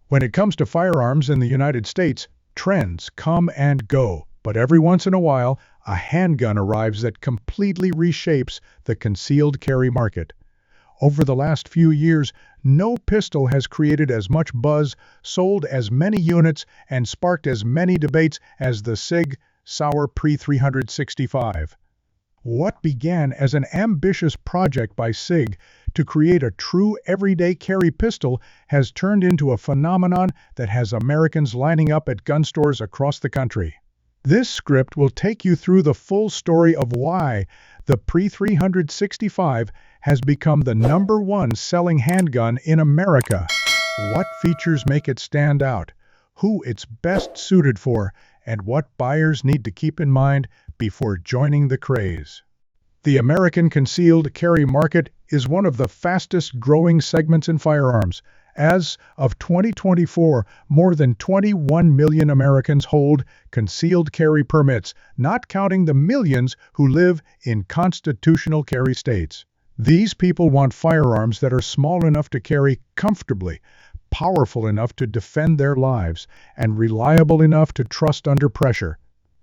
When it comes to firearms in the United States, trends come and go, but every once in a while, a handgun arrives that completely reshapes the concealed carry market. Over the last few years, no pistol has created as much buzz, sold as many units, and sparked as many debates as the SIG Sauer P365. What began as an ambitious project by SIG to create a true everyday carry pistol has turned into a phenomenon that has Americans lining up at gun stores across the country. This script will take you through the full story of why the P365 has become the #1 selling handgun in America, what features make it stand out, who it's best suited for, and what buyers need to keep in mind before joining the craze. The American concealed carry market is one of the fastest growing segments in firearms. As of 2024, more than 21 million Americans hold concealed carry permits, not counting the millions who live in constitutional carry states. These people want firearms that are small enough to carry comfortably, powerful enough to defend their lives, and reliable enough to trust under pressure.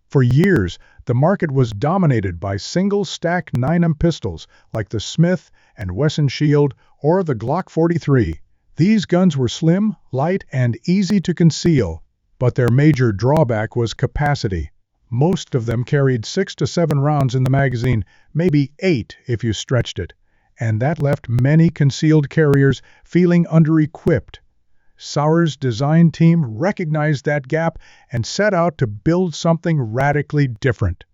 For years, the market was dominated by single-stack 9mm pistols like the Smith & Wesson Shield or the Glock 43. These guns were slim, light, and easy to conceal, but their major drawback was capacity. Most of them carried 6 to 7 rounds in the magazine, maybe 8 if you stretched it, and that left many concealed carriers feeling under-equipped. Sauer's design team recognized that gap and set out to build something radically different.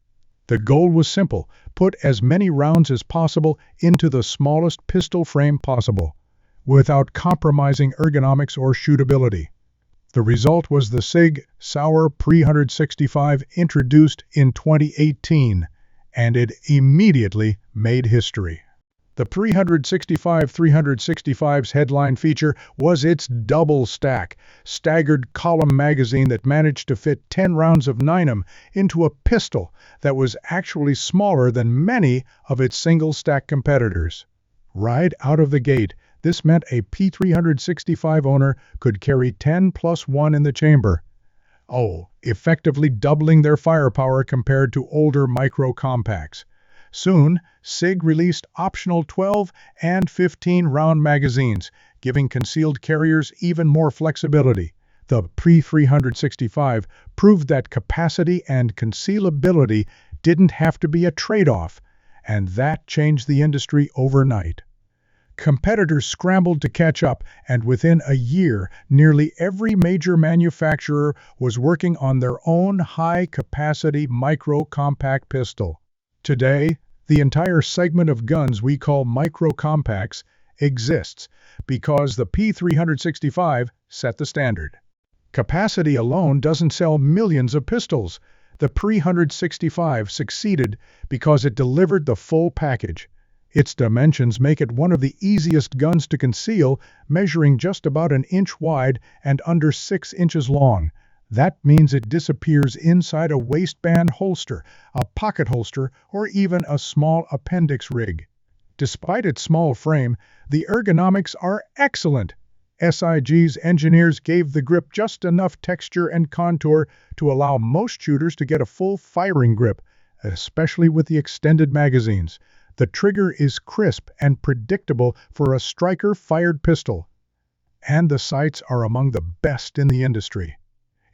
The goal was simple: put as many rounds as possible into the smallest pistol frame possible, without compromising ergonomics or shootability. The result was the SIG Sauer P365, introduced in 2018, and it immediately made history. The P365's headline feature was its double-stack, staggered column magazine that managed to fit 10 rounds of 9mm into a pistol that was actually smaller than many of its single-stack competitors. Right out of the gate, this meant a P365 owner could carry 10+1 in the chamber, effectively doubling their firepower compared to older micro-compacts. Soon, SIG released optional 12 and 15-round magazines, giving concealed carriers even more flexibility. The P365 proved that capacity and concealability didn't have to be a trade-off, and that changed the industry overnight. Competitors scrambled to catch up, and within a year, nearly every major manufacturer was working on their own high-capacity micro-compact pistol. Today, the entire segment of guns we call micro-compacts exists because the P365 set the standard. Capacity alone doesn't sell millions of pistols. The P365 succeeded because it delivered the full package. Its dimensions make it one of the easiest guns to conceal, measuring just about an inch wide and under 6 inches long. That means it disappears inside a waistband holster, a pocket holster, or even a small appendix rig. Despite its small frame, the ergonomics are excellent. SIG's engineers gave the grip just enough texture and contour to allow most shooters to get a full firing grip, especially with the extended magazines. The trigger is crisp and predictable for a striker-fired pistol, and the sights are among the best in the industry.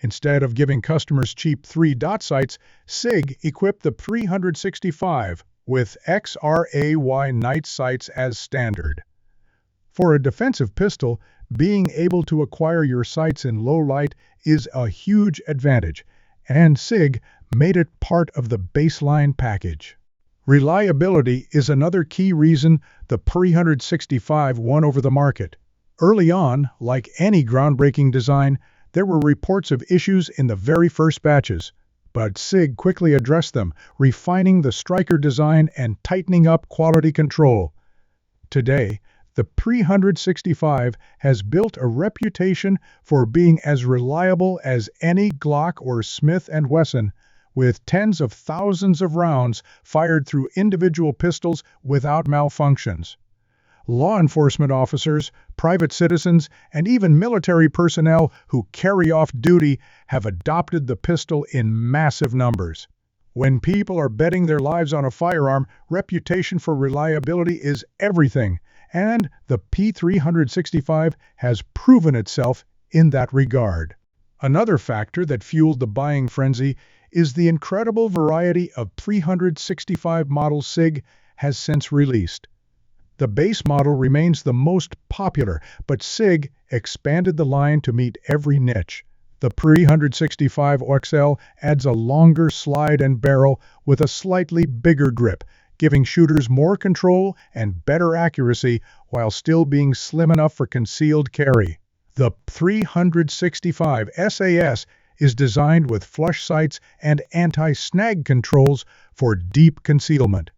Instead of giving customers cheap 3-dot sights, SIG equipped the P365 with XRAY night sights as standard. For a defensive pistol, being able to acquire your sights in low light is a huge advantage, and SIG made it part of the baseline package. Reliability is another key reason the P365 won over the market. Early on, like any groundbreaking design, there were reports of issues in the very first batches, but SIG quickly addressed them, refining the striker design and tightening up quality control. Today, the P365 has built a reputation for being as reliable as any Glock or Smith & Wesson, with tens of thousands of rounds fired through individual pistols without malfunctions. Law enforcement officers, private citizens, and even military personnel who carry off duty have adopted the pistol in massive numbers. When people are betting their lives on a firearm, reputation for reliability is everything, and the P365 has proven itself in that regard. Another factor that fueled the buying frenzy is the incredible variety of 365 models SIG has since released. The base model remains the most popular, but SIG expanded the line to meet every niche. The 365 XL adds a longer slide and barrel with a slightly bigger grip, giving shooters more control and better accuracy while still being slim enough for concealed carry. The 365 SAS is designed with flush sights and anti-snag controls for deep concealment.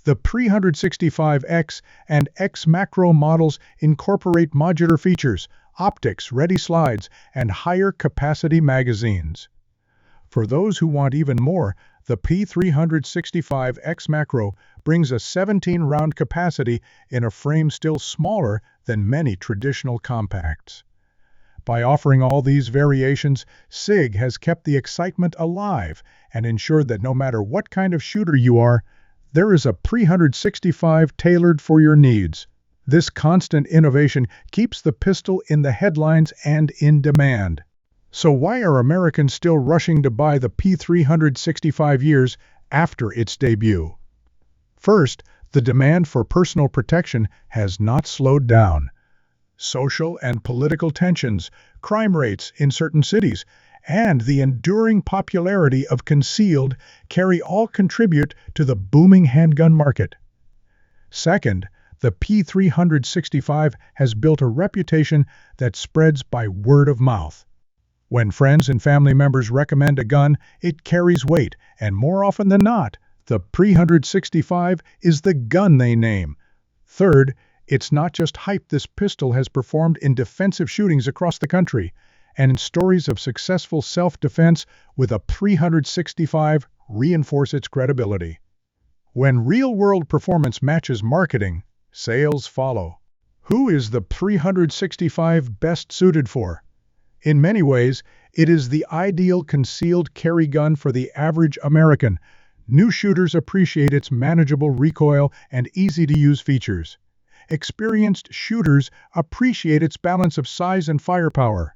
The 365X and X Macro models incorporate modular features, optics, ready slides, and higher capacity magazines. For those who want even more, the P365X Macro brings a 17-round capacity in a frame still smaller than many traditional compacts. By offering all these variations, SIG has kept the excitement alive and ensured that no matter what kind of shooter you are, there is a 365 tailored for your needs. This constant innovation keeps the pistol in the headlines and in demand. So why are Americans still rushing to buy the P365 years after its debut? First, the demand for personal protection has not slowed down. Social and political tensions, crime rates in certain cities, and the enduring popularity of concealed carry all contribute to the booming handgun market. Second, the P365 has built a reputation that spreads by word of mouth. When friends and family members recommend a gun, it carries weight, and more often than not, the P365 is the gun they name. Third, it's not just hype. This pistol has performed in defensive shootings across the country, and in stories of successful self-defense with a 365 reinforce its credibility. When real-world performance matches marketing, sales follow. Who is the 365 best suited for? In many ways, it is the ideal concealed carry gun for the average American. New shooters appreciate its manageable recoil and easy-to-use features. Experienced shooters appreciate its balance of size and firepower.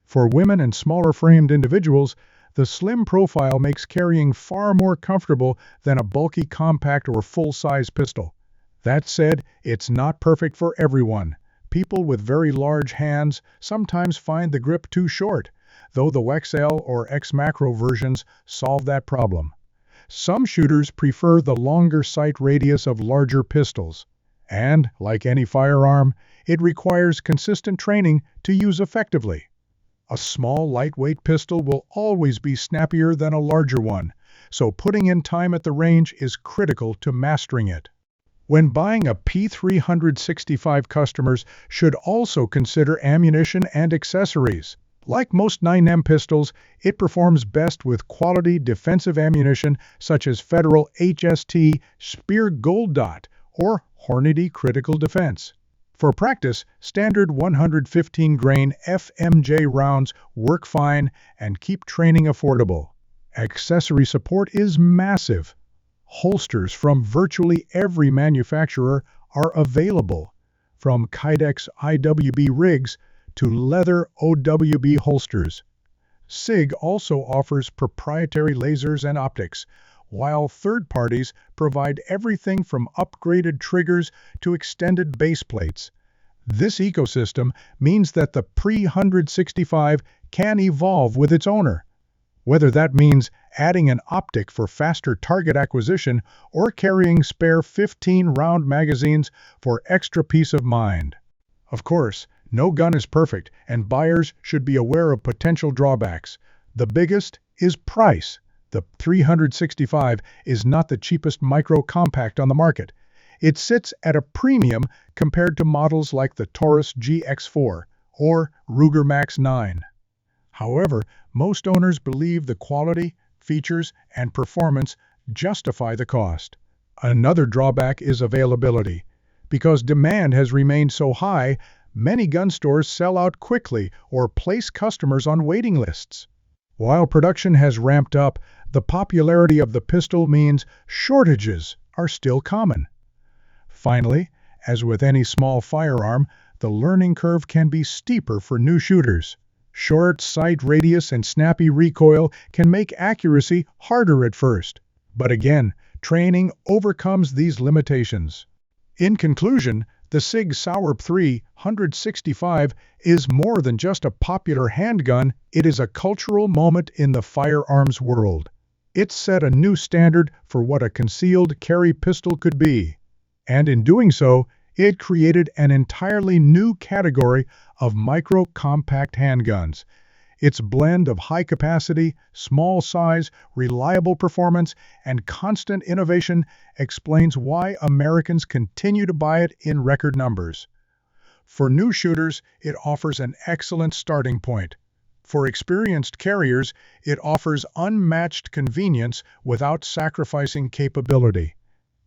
For women and smaller-framed individuals, the slim profile makes carrying far more comfortable than a bulky compact or full-size pistol. That said, it's not perfect for everyone. People with very large hands sometimes find the grip too short, though the XL or X Macro versions solve that problem. Some shooters prefer the longer sight radius of larger pistols, and, like any firearm, it requires consistent training to use effectively. A small, lightweight pistol will always be snappier than a larger one, so putting in time at the range is critical to mastering it. When buying a P365, customers should also consider ammunition and accessories. Like most 9mm pistols, it performs best with quality defensive ammunition such as Federal HST, Speer Gold Dot, or Hornady Critical Defense. For practice, standard 115-grain FMJ rounds work fine and keep training affordable. Accessory support is massive. Holsters from virtually every manufacturer are available, from Kydex IWB rigs to leather OWB holsters. SIG also offers proprietary lasers and optics, while third parties provide everything from upgraded triggers to extended base plates. This ecosystem means that the P365 can evolve with its owner, whether that means adding an optic for faster target acquisition or carrying spare 15-round magazines for extra peace of mind. Of course, no gun is perfect, and buyers should be aware of potential drawbacks. The biggest is price. The 365 is not the cheapest micro-compact on the market. It sits at a premium compared to models like the Taurus GX4 or Ruger Max 9. However, most owners believe the quality, features, and performance justify the cost. Another drawback is availability. Because demand has remained so high, many gun stores sell out quickly or place customers on waiting lists. While production has ramped up, the popularity of the pistol means shortages are still common. Finally, as with any small firearm, the learning curve can be steeper for new shooters. Short sight radius and snappy recoil can make accuracy harder at first. But again, training overcomes these limitations. In conclusion, the SIG Sauer P365 is more than just a popular handgun, it is a cultural moment in the firearms world. It set a new standard for what a concealed carry pistol could be. And in doing so, it created an entirely new category of micro-compact handguns. Its blend of high capacity, small size, reliable performance, and constant innovation explains why Americans continue to buy it in record numbers. For new shooters, it offers an excellent starting point. For experienced carriers, it offers unmatched convenience without sacrificing capability.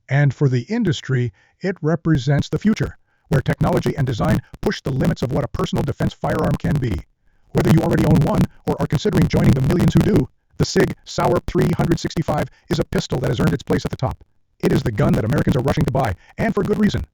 And for the industry, it represents the future, where technology and design push the limits of what a personal defense firearm can be. Whether you already own one or are considering joining the millions who do, the SIG Sauer P365 is a pistol that has earned its place at the top. It is the gun that Americans are rushing to buy, and for good reason.